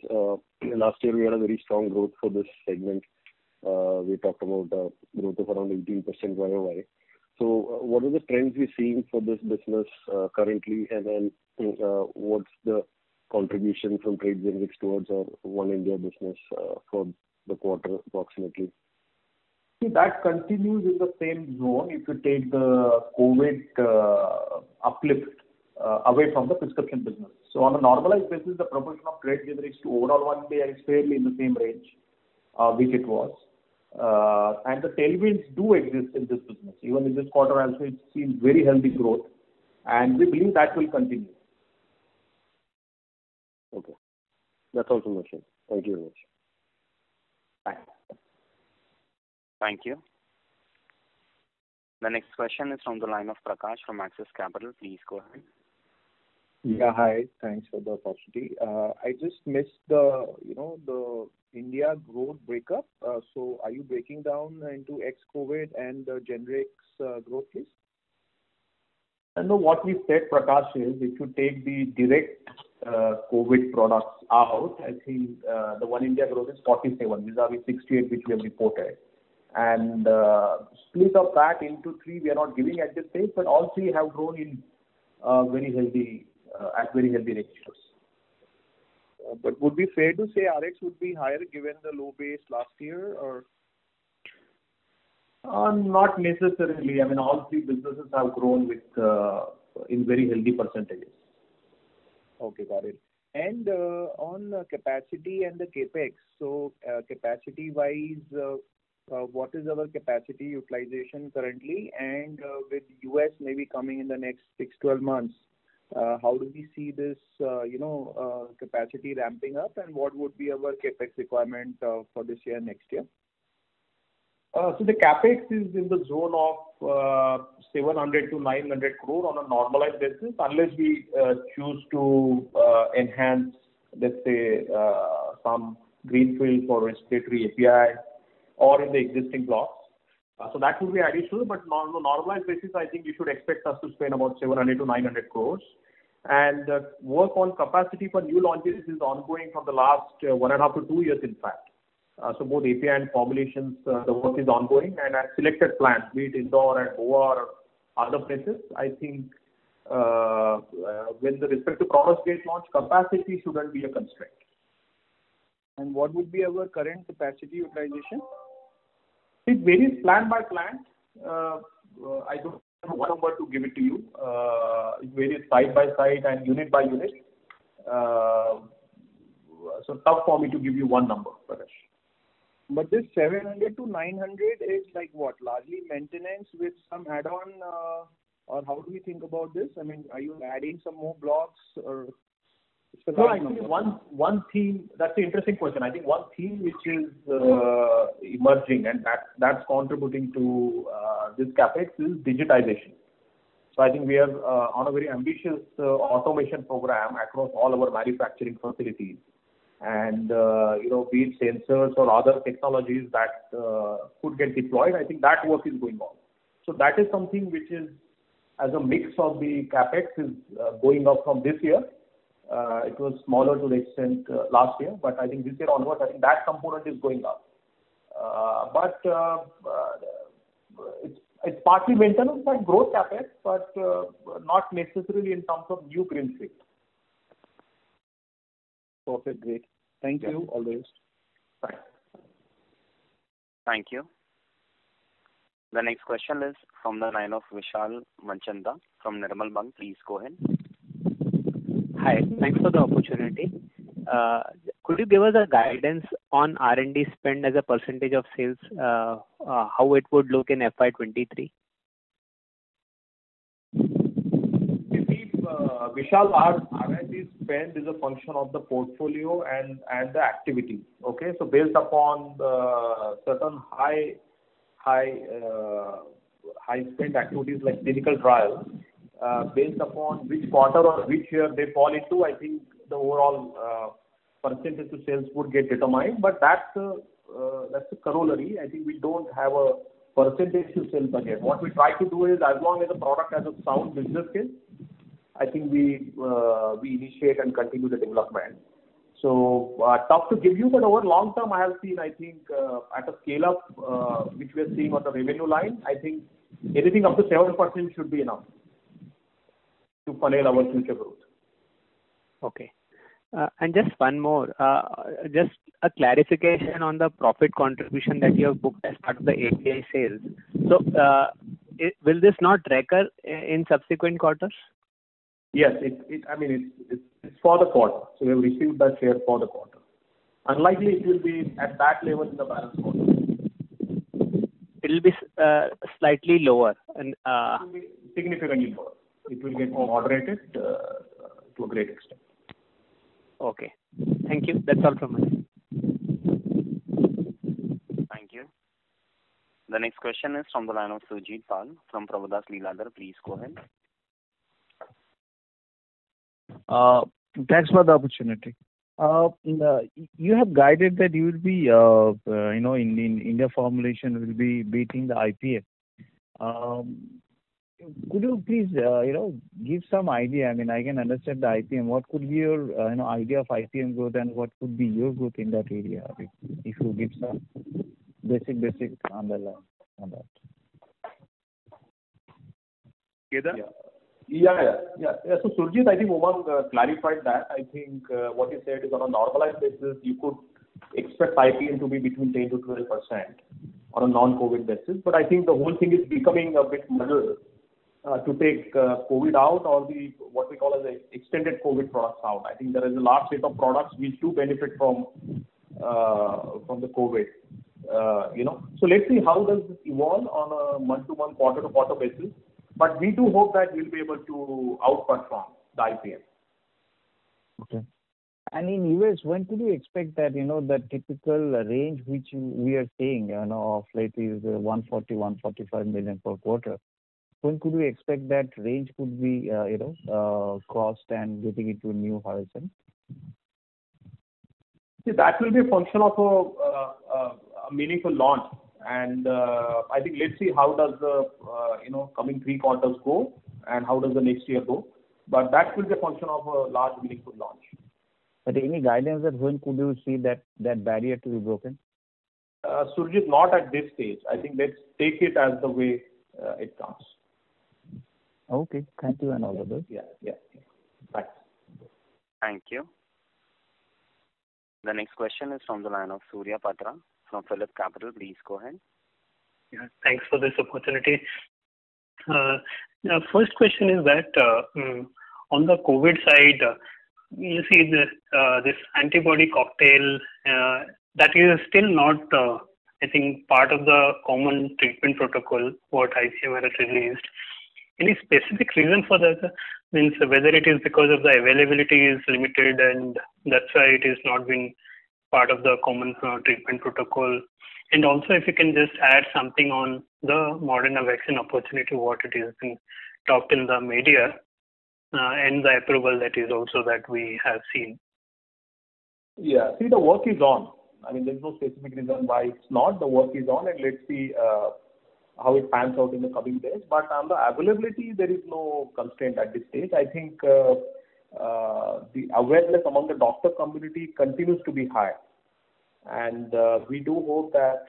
Last year we had a very strong growth for this segment. We talked about growth of around 18% YOY. So what are the trends we're seeing for this business currently, and then what's the contribution from trade generics towards our One India business for the quarter approximately? See, that continues in the same zone if you take the COVID uplift away from the prescription business. So on a normalized basis, the proportion of trade generics to overall One India is fairly in the same range which it was. And the tailwinds do exist in this business. Even in this quarter also, it seems very healthy growth, and we believe that will continue. Okay. That's all from my side. Thank you very much. Thanks. Thank you. The next question is from the line of Prakash from Axis Capital. Please go ahead. Yeah, hi. Thanks for the opportunity. I just missed the India growth breakup. So are you breaking down into ex-COVID and the generics growth, please? And no, what we said, Prakash, is if you take the direct COVID products out, I think the One India growth is 47, vis-a-vis 68 which we have reported. And split of that into three we are not giving at this stage, but all three have grown in very healthy ratios. But would be fair to say RX would be higher given the low base last year, or? Not necessarily. I mean, all three businesses have grown with in very healthy percentages. Okay, got it. And on capacity and the capex, so capacity-wise, what is our capacity utilization currently? And with US maybe coming in the next 6-12 months, how do we see this, capacity ramping up, and what would be our capex requirement for this year and next year? So the capex is in the zone of 700 to 900 crore on a normalized basis, unless we choose to enhance, let's say, some greenfield for respiratory API or in the existing blocks. So that would be additional, but on a normalized basis, I think you should expect us to spend about 700 to 900 crores. And work on capacity for new launches is ongoing from the last 1.5 to 2 years, in fact. So both API and formulations, the work is ongoing, and at selected plants, be it Indore and Goa or other places, I think when the respective products get launched, capacity shouldn't be a constraint. And what would be our current capacity utilization? It varies plant by plant. I don't have one number to give it to you. It varies site by site and unit by unit. So tough for me to give you one number, Prakash. But this 700 to 900 is like what? Largely maintenance with some add-on, or how do we think about this? I mean, are you adding some more blocks, or? No, actually, one theme, that's an interesting question. I think one theme which is emerging and that's contributing to this capex is digitization. So I think we are on a very ambitious automation program across all our manufacturing facilities. and be it sensors or other technologies that could get deployed. I think that work is going on. So that is something which is, as a mix of the capex, is going up from this year. It was smaller to the extent last year, but I think this year onwards, I think that component is going up. But it's partly maintenance and growth capex, but not necessarily in terms of new greenfield. Perfect, great. Thank you. All the best. Bye. Thank you. The next question is from the line of Vishal Manchanda from Nirmal Bang. Please go ahead. Hi, thanks for the opportunity. Could you give us a guidance on R&D spend as a percentage of sales, how it would look in FY23? Vishal, our R&D spend is a function of the portfolio and the activity. Okay, so based upon certain high spend activities like clinical trials, based upon which quarter or which year they fall into, I think the overall percentage to sales would get determined. But that's a corollary. I think we don't have a percentage to sales budget. What we try to do is, as long as the product has a sound business case, I think we initiate and continue the development. So tough to give you, but over long term, I have seen, I think, at a scale up, which we are seeing on the revenue line, I think anything up to 7% should be enough to funnel our future growth. Okay. And just one more, just a clarification on the profit contribution that you have booked as part of the API sales. So will this not recur in subsequent quarters? Yes, it's for the quarter. So we have received that share for the quarter. Unlikely it will be at that level in the balance quarter. It will be slightly lower. And it will be significantly lower. It will get moderated to a great extent. Okay. Thank you. That's all from me. Thank you. The next question is from the line of Surjit Pal from Prabhudas Lilladher. Please go ahead. Thanks for the opportunity. You have guided that you will be, in India formulation will be beating the IPM. Could you please, give some idea? I mean, I can understand the IPM. What could be your, idea of IPM growth, and what could be your growth in that area? If you give some basic underline on that. Kedar? Yeah. So Surjit, I think Umang clarified that. I think what he said is, on a normalized basis, you could expect IPM to be between 10 to 12% on a non-COVID basis. But I think the whole thing is becoming a bit muddled to take COVID out, or what we call as the extended COVID products out. I think there is a large set of products which do benefit from the COVID. So let's see how does this evolve on a month-to-month, quarter-to-quarter basis. But we do hope that we'll be able to outperform the IPM. Okay. And in US, when could you expect that, the typical range which we are seeing, of lately is 140, 145 million per quarter. When could we expect that range could be, crossed and getting into a new horizon? See, that will be a function of a meaningful launch. And I think let's see how does the coming 3 quarters go, and how does the next year go. But that will be a function of a large meaningful launch. But any guidance that when could you see that barrier to be broken? Surjit, not at this stage. I think let's take it as the way it comes. Okay. Thank you, and all the best. Yeah. Thanks. Thank you. The next question is from the line of Surya Patra from Phillip Capital. Please go ahead. Yeah, thanks for this opportunity. First question is that on the COVID side, you see this antibody cocktail that is still not, I think, part of the common treatment protocol what ICMR has released. Any specific reason for that? Means whether it is because of the availability is limited and that's why it is not being part of the common treatment protocol. And also if you can just add something on the Moderna vaccine opportunity, what it is been talked in the media, and the approval that is also that we have seen. Yeah. See, the work is on. I mean, there's no specific reason why it's not. The work is on, and let's see how it pans out in the coming days. But on the availability, there is no constraint at this stage. I think the awareness among the doctor community continues to be high. And we do hope that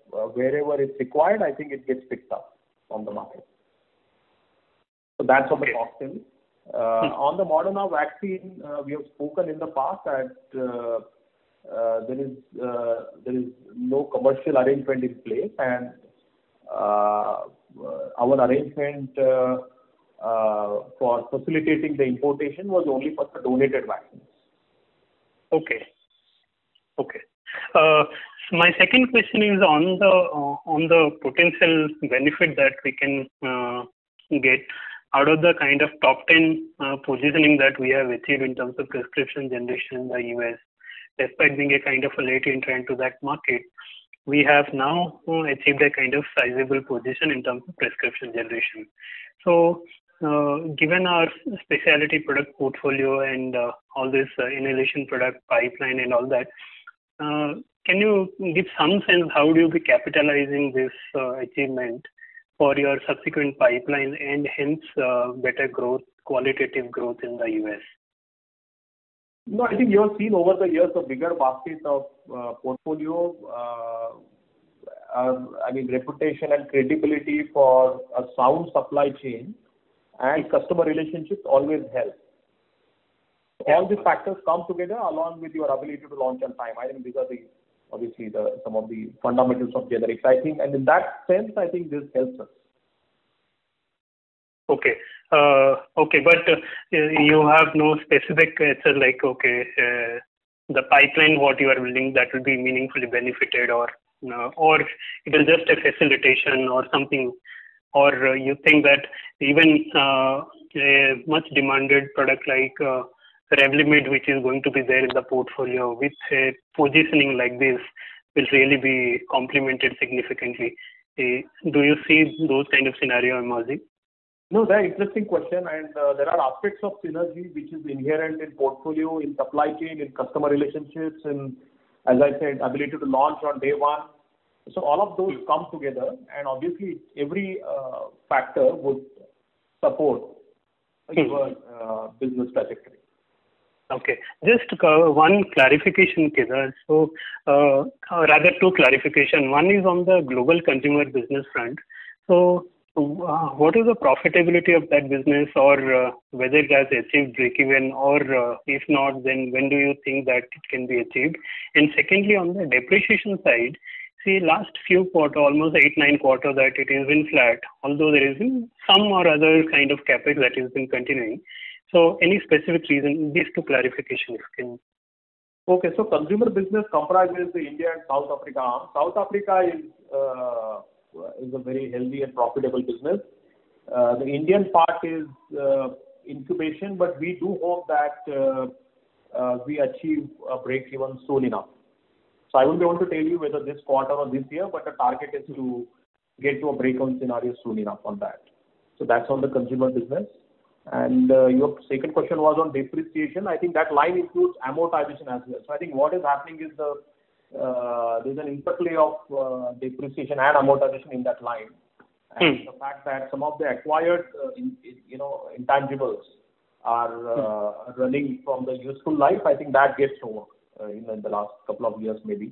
wherever it's required, I think it gets picked up on the market. So that's on the cocktail. On the Moderna vaccine, we have spoken in the past that there is no commercial arrangement in place, and our arrangement for facilitating the importation was only for the donated vaccines. Okay. So my second question is on the potential benefit that we can get out of the kind of top 10 positioning that we have achieved in terms of prescription generation in the US. Despite being a kind of a late entrant to that market, we have now achieved a kind of sizable position in terms of prescription generation. So, given our specialty product portfolio and all this inhalation product pipeline and all that, can you give some sense how do you be capitalizing this achievement for your subsequent pipeline and hence better growth, qualitative growth in the US? No, I think you have seen over the years a bigger basket of portfolio. Reputation and credibility for a sound supply chain and customer relationships always help. All these factors come together along with your ability to launch on time. I think these are some of the fundamentals of generics. I think, and in that sense, I think this helps us. Okay, but you have no specific, the pipeline what you are building that will be meaningfully benefited, or it is just a facilitation or something, or you think that even a much demanded product like Revlimid, which is going to be there in the portfolio with a positioning like this, will really be complemented significantly. Do you see those kind of scenario emerging? No, very interesting question, and there are aspects of synergy which is inherent in portfolio, in supply chain, in customer relationships, and as I said, ability to launch on day one. So all of those come together, and obviously every factor would support your business trajectory. Okay, just one clarification, Kedar. So, rather two clarification. One is on the global consumer business front. So, what is the profitability of that business, or whether it has achieved break-even, or if not, then when do you think that it can be achieved? And secondly, on the depreciation side, see, last few quarters, almost 8-9 quarters, that it has been flat, although there is some or other kind of capex that has been continuing. So, any specific reason? These two clarifications can. Okay, so consumer business comprises the India and South Africa arm. South Africa is a very healthy and profitable business. The Indian part is incubation, but we do hope that we achieve a break even soon enough. So I won't be able to tell you whether this quarter or this year, but the target is to get to a break-even scenario soon enough on that. So that's on the consumer business. And your second question was on depreciation. I think that line includes amortization as well. So I think what is happening is there's an interplay of depreciation and amortization in that line. And the fact that some of the acquired intangibles are running from the useful life, I think that gets over in the last couple of years maybe.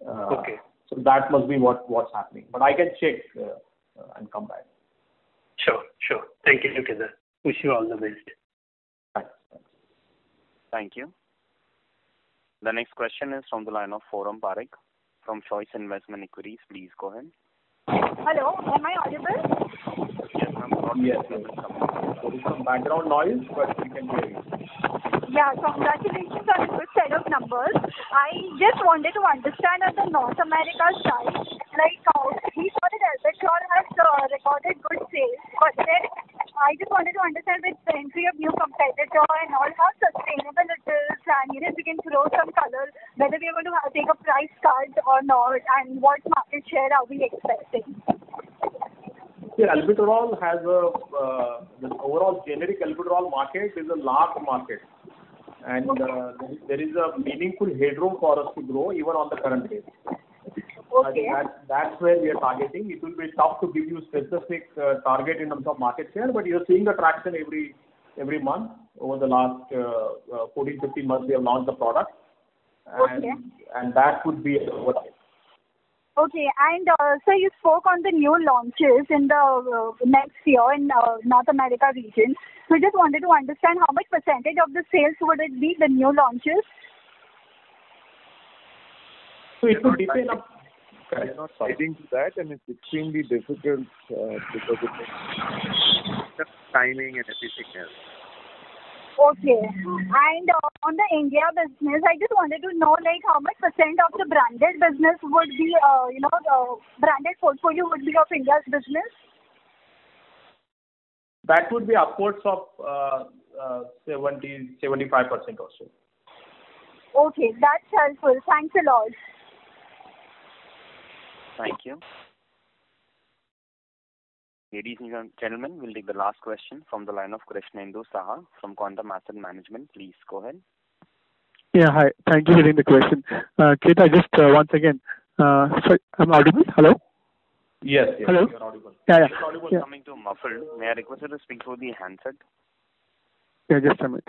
Okay. So that must be what's happening. But I can check and come back. Sure. Thank you, Kedar. Wish you all the best. Thanks. Thank you. The next question is from the line of Forum Parekh from Choice Investment Equities. Please go ahead. Hello, am I audible? Yes, ma'am. Yes. There is some background noise, but we can hear you. Yeah, congratulations on a good set of numbers. I just wanted to understand on the North America side, we saw that Albuterol has recorded good sales, but then I just wanted to understand with the entry of new competitor and all, how sustainable it is, and if we can throw some color, whether we are going to take a price cut or not, and what market share are we expecting? Yeah, Albuterol has the overall generic Albuterol market is a large market. and there is a meaningful headroom for us to grow even on the current base. I think that's where we are targeting. It will be tough to give you specific target in terms of market share, but you're seeing the traction every month. Over the last 14-15 months, we have launched the product, and that could be over time. Okay, and so you spoke on the new launches in the next year in North America region. So I just wanted to understand how much percentage of the sales would it be, the new launches? So it would depend on... I'm not citing to that, and it's extremely difficult because of the timing and everything else. Okay. And on the India business, I just wanted to know like how much percent of the branded business would be, the branded portfolio would be of India's business? That would be upwards of 70-75% or so. Okay, that's helpful. Thanks a lot. Thank you. Ladies and gentlemen, we'll take the last question from the line of Krishnendu Saha from Quantum Asset Management. Please go ahead. Yeah, hi. Thank you for taking the question. Kate, I just once again, sorry, I'm audible? Hello? Yes. Hello? You're audible. Yeah. You're audible coming to muffled. May I request you to speak through the handset? Yeah, just a minute.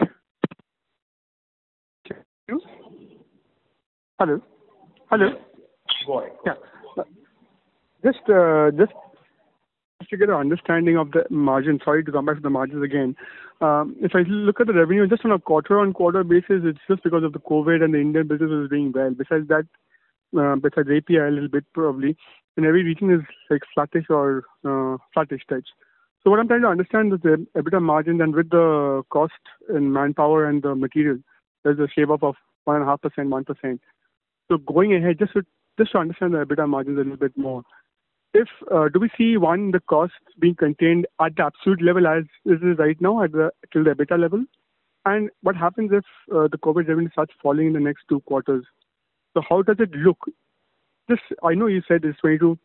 Hello? Go ahead. Yeah. Just to get an understanding of the margin, sorry to come back to the margins again. If I look at the revenue just on a quarter-on-quarter basis, it's just because of the COVID and the Indian business is doing well. Besides that, besides API a little bit probably, and every region is like flattish or flattish types. So what I'm trying to understand is the EBITDA margin, and with the cost in manpower and the material, there's a shave off of 1.5%, 1%. So going ahead, just to understand the EBITDA margins a little bit more, if do we see the costs being contained at the absolute level as is right now till the EBITDA level, and what happens if the COVID revenue starts falling in the next 2 quarters? So how does it look? Just I know you said it's 22,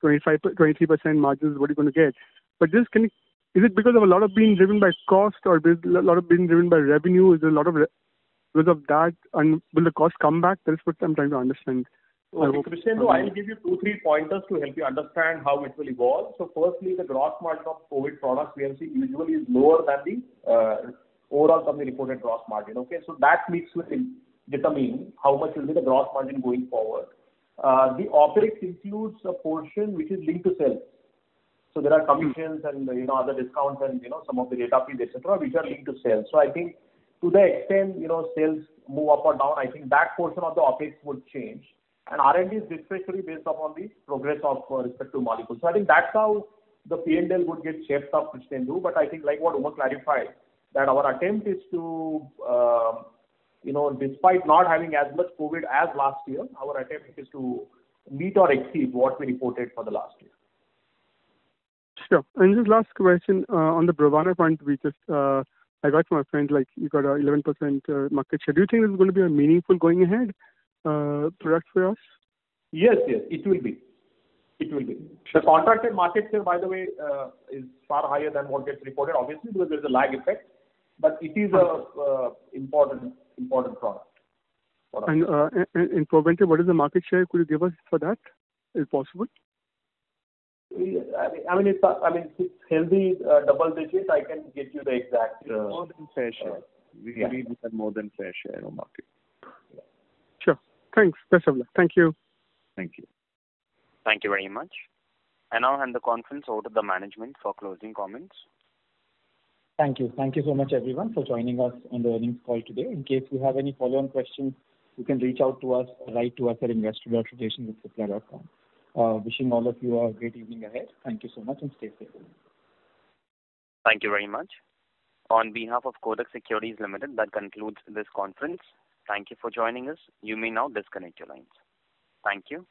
25, 23% margins is what you're going to get, but just is it because of a lot of being driven by cost, or is a lot of being driven by revenue? Is there a lot of because of that, and will the cost come back? That's what I'm trying to understand. Krishnendu, I will give you 2-3 pointers to help you understand how it will evolve. So firstly, the gross margin of COVID products we have seen usually is lower than the overall company reported gross margin. Okay, so that mix will determine how much will be the gross margin going forward. The OpEx includes a portion which is linked to sales. So there are commissions and other discounts and some of the data fees, etc., which are linked to sales. So I think to the extent sales move up or down, I think that portion of the OpEx would change. And R&D is discretionary based upon the progress of respective molecules. So I think that's how the P&L would get shaped up, Krishnendu. But I think like what Uma clarified, that our attempt is to, despite not having as much COVID as last year, our attempt is to meet or exceed what we reported for the last year. Sure. And just last question on the Brovana front, we just I got from a friend like you got a 11% market share. Do you think this is going to be a meaningful going ahead product for us? Yes, it will be. It will be. The contracted market share, by the way, is far higher than what gets reported, obviously, because there is a lag effect. But it is a important product. And in Proventil, what is the market share? Could you give us for that, if possible? I mean, it's healthy double digit. I can get you the exact. More than fair share. We have more than fair share of market. Yeah. Sure. Thanks. Best of luck. Thank you. Thank you. Thank you very much. I now hand the conference over to the management for closing comments. Thank you. Thank you so much, everyone, for joining us on the earnings call today. In case you have any follow-on questions, you can reach out to us, write to us at investor.relations@cipla.com. Wishing all of you a great evening ahead. Thank you so much and stay safe. Thank you very much. On behalf of Kotak Securities Limited, that concludes this conference. Thank you for joining us. You may now disconnect your lines. Thank you.